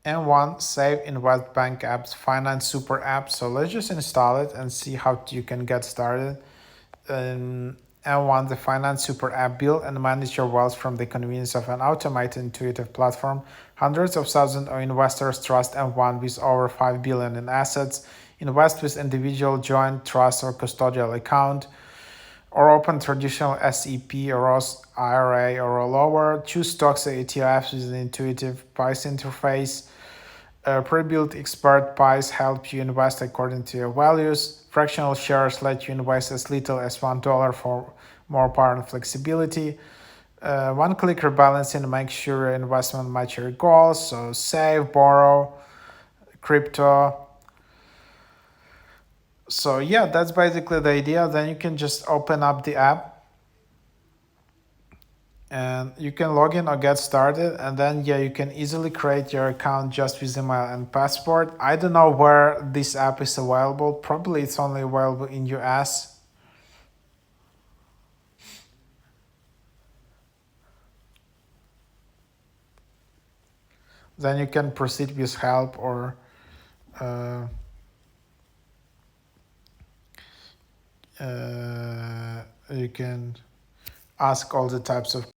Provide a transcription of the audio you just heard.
And one Save Invest Bank apps, Finance Super app. So let's just install it and see how you can get started. And one the Finance Super app, build and manage your wealth from the convenience of an automated, intuitive platform. Hundreds of thousands of investors trust M1 with over 5 billion in assets. Invest with individual, joint, trust, or custodial account, or open traditional SEP or Roth IRA or a lower. Choose stocks or ETFs with an intuitive price interface. Pre-built expert pies help you invest according to your values. Fractional shares let you invest as little as $1 for more power and flexibility. One-click rebalancing makes sure your investment match your goals. So save, borrow, crypto. So yeah, that's basically the idea. Then you can just open up the app and you can log in or get started, and then yeah, you can easily create your account just with email and passport. I don't know where this app is available. Probably it's only available in US. Then you can proceed with help, or uh, you can ask all the types of